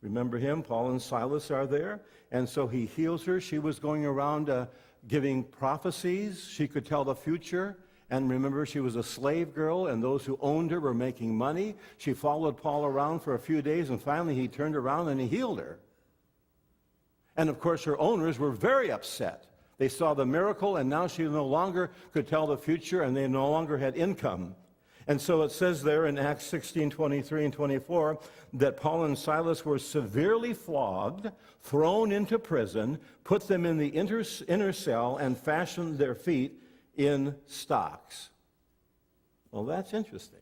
Remember him? Paul and Silas are there. And so he heals her. She was going around giving prophecies. She could tell the future. And remember, she was a slave girl, and those who owned her were making money. She followed Paul around for a few days, and finally he turned around and he healed her. And of course, her owners were very upset. They saw the miracle, and now she no longer could tell the future, and they no longer had income. And so it says there in Acts 16:23 and 24 that Paul and Silas were severely flogged, thrown into prison, put them in the inner cell, and fastened their feet in stocks. Well, that's interesting.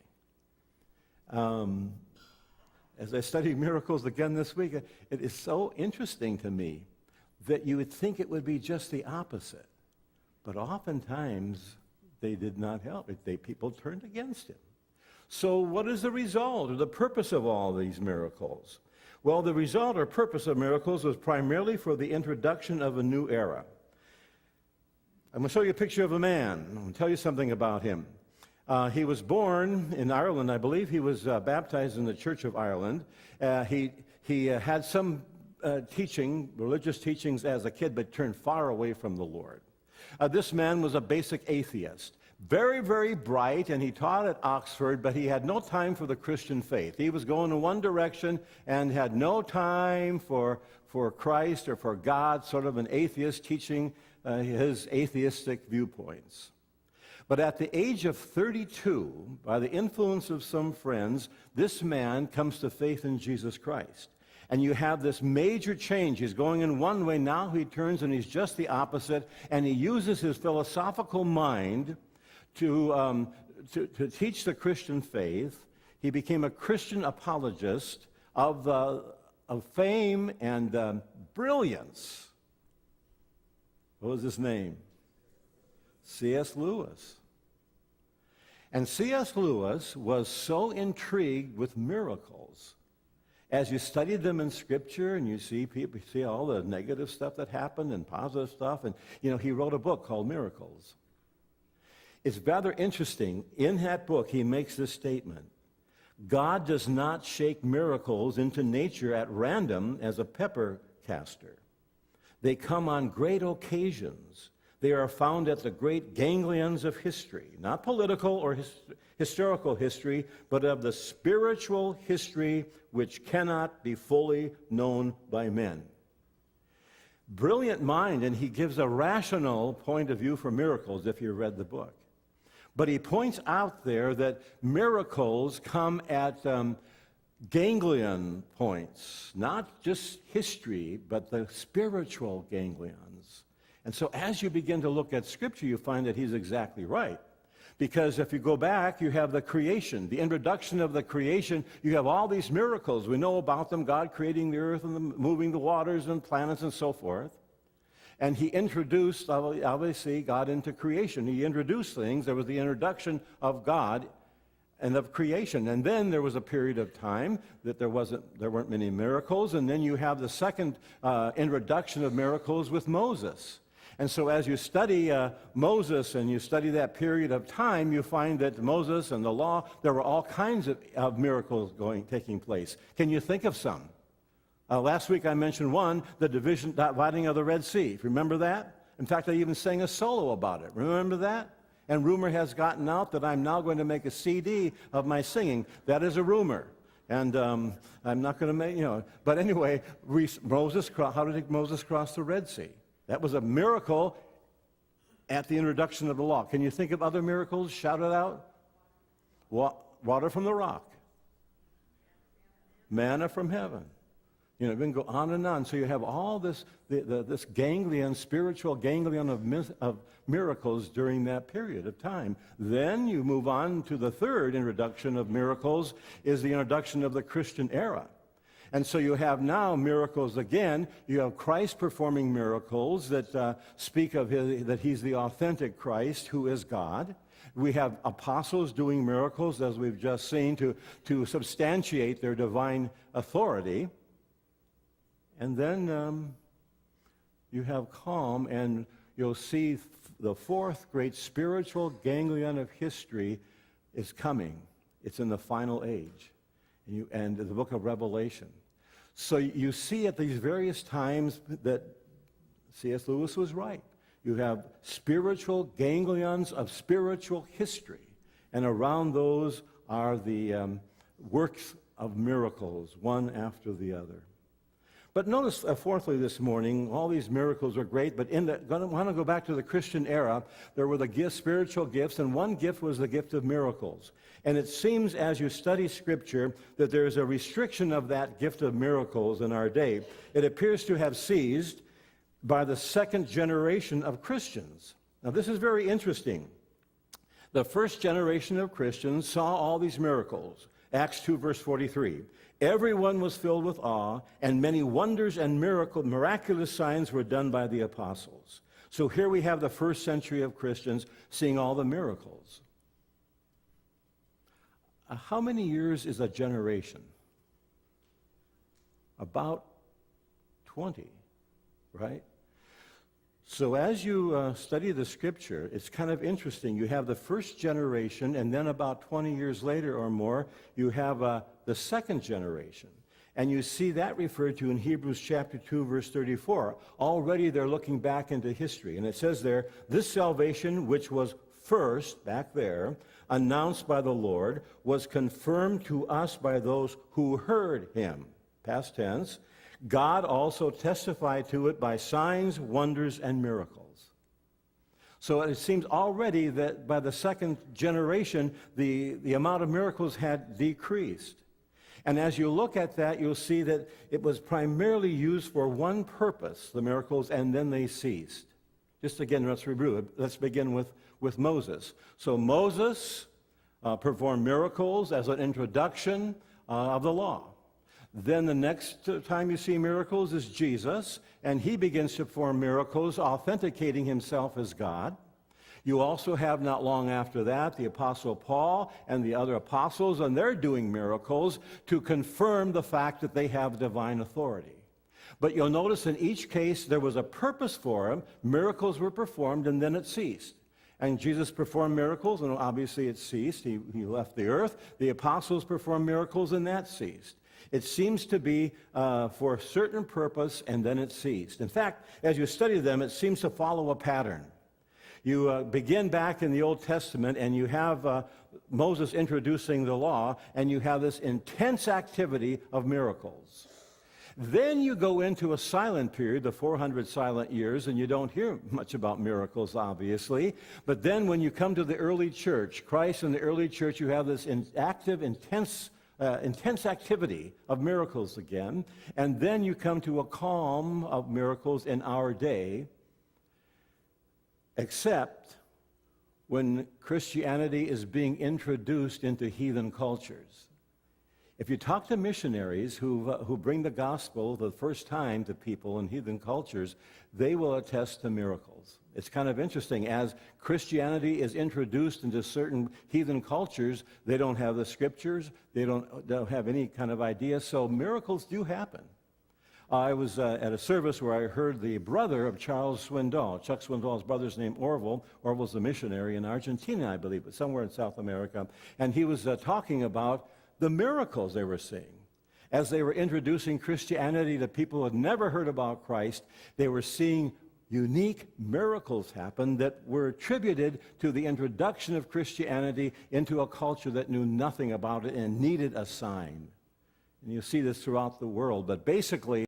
As I studied miracles again this week, it is so interesting to me that you would think it would be just the opposite. But oftentimes, they did not help. People turned against him. So what is the result or the purpose of all these miracles? Well, the result or purpose of miracles was primarily for the introduction of a new era. I'm going to show you a picture of a man. I'm going to tell you something about him. He was born in Ireland, I believe. He was baptized in the Church of Ireland. He had some religious teachings as a kid, but turned far away from the Lord. This man was a basic atheist. Very, very bright, and he taught at Oxford, but he had no time for the Christian faith. He was going in one direction and had no time for Christ or for God, sort of an atheist teaching his atheistic viewpoints. But at the age of 32, by the influence of some friends, this man comes to faith in Jesus Christ. And you have this major change. He's going in one way, now he turns and he's just the opposite, and he uses his philosophical mind to teach the Christian faith. He became a Christian apologist of fame and brilliance. What was his name? C.S. Lewis. And C.S. Lewis was so intrigued with miracles. As you study them in Scripture and you see all the negative stuff that happened and positive stuff, and he wrote a book called Miracles. It's rather interesting. In that book, he makes this statement: God does not shake miracles into nature at random as a pepper caster. They come on great occasions. They are found at the great ganglions of history, not political or historical history, but of the spiritual history which cannot be fully known by men. Brilliant mind, and he gives a rational point of view for miracles if you read the book. But he points out there that miracles come at ganglion points, not just history, but the spiritual ganglions. And so as you begin to look at Scripture, you find that he's exactly right. Because if you go back, you have the creation, the introduction of the creation. You have all these miracles. We know about them, God creating the earth and moving the waters and planets and so forth. And he introduced, obviously, God into creation. He introduced things. There was the introduction of God and of creation. And then there was a period of time that there weren't many miracles. And then you have the second introduction of miracles with Moses. And so as you study Moses and you study that period of time, you find that Moses and the law, there were all kinds of miracles taking place. Can you think of some? Last week I mentioned one, the dividing of the Red Sea. Remember that? In fact, I even sang a solo about it. Remember that? And rumor has gotten out that I'm now going to make a CD of my singing. That is a rumor. And I'm not going to make, But anyway, how did Moses cross the Red Sea? That was a miracle at the introduction of the law. Can you think of other miracles? Shout it out. Water from the rock. Manna from heaven. We can go on and on. So you have all this ganglion, spiritual ganglion of miracles during that period of time. Then you move on to the third introduction of miracles, is the introduction of the Christian era. And so you have now miracles again. You have Christ performing miracles that speak of that he's the authentic Christ who is God. We have apostles doing miracles, as we've just seen, to substantiate their divine authority. And then you have calm, and you'll see the fourth great spiritual ganglion of history is coming. It's in the final age, and the book of Revelation. So you see at these various times that C.S. Lewis was right. You have spiritual ganglions of spiritual history, and around those are the works of miracles, one after the other. But notice, fourthly, this morning, all these miracles are great, but I want to go back to the Christian era. There were the gifts, spiritual gifts, and one gift was the gift of miracles. And it seems, as you study Scripture, that there is a restriction of that gift of miracles in our day. It appears to have ceased by the second generation of Christians. Now, this is very interesting. The first generation of Christians saw all these miracles. Acts 2, verse 43. Everyone was filled with awe, and many wonders and miraculous signs were done by the apostles. So here we have the first century of Christians seeing all the miracles. How many years is a generation? About 20, right? So as you study the Scripture, it's kind of interesting. You have the first generation, and then about 20 years later or more, you have the second generation. And you see that referred to in Hebrews chapter 2, verse 34. Already they're looking back into history. And it says there, this salvation, which was first, back there, announced by the Lord, was confirmed to us by those who heard him. Past tense. God also testified to it by signs, wonders, and miracles. So it seems already that by the second generation, the amount of miracles had decreased. And as you look at that, you'll see that it was primarily used for one purpose, the miracles, and then they ceased. Just again, let's review. Let's begin with Moses. So Moses performed miracles as an introduction of the law. Then the next time you see miracles is Jesus, and he begins to perform miracles, authenticating himself as God. You also have, not long after that, the Apostle Paul and the other apostles, and they're doing miracles to confirm the fact that they have divine authority. But you'll notice in each case there was a purpose for them. Miracles were performed, and then it ceased. And Jesus performed miracles, and obviously it ceased. He left the earth. The apostles performed miracles, and that ceased. It seems to be for a certain purpose, and then it ceased. In fact, as you study them, it seems to follow a pattern. You begin back in the Old Testament, and you have Moses introducing the law, and you have this intense activity of miracles. Then you go into a silent period, the 400 silent years, and you don't hear much about miracles, obviously. But then when you come to the early church, Christ and the early church, you have this active, intense activity of miracles again. And then you come to a calm of miracles in our day, except when Christianity is being introduced into heathen cultures. If you talk to missionaries who bring the gospel the first time to people in heathen cultures, they will attest to miracles. It's kind of interesting. As Christianity is introduced into certain heathen cultures, they don't have the scriptures, they don't have any kind of idea, so miracles do happen. I was at a service where I heard the brother of Charles Swindoll. Chuck Swindoll's brother's name Orville. Orville's a missionary in Argentina, I believe, but somewhere in South America. And he was talking about the miracles they were seeing. As they were introducing Christianity to people who had never heard about Christ, they were seeing unique miracles happen that were attributed to the introduction of Christianity into a culture that knew nothing about it and needed a sign. And you see this throughout the world, but basically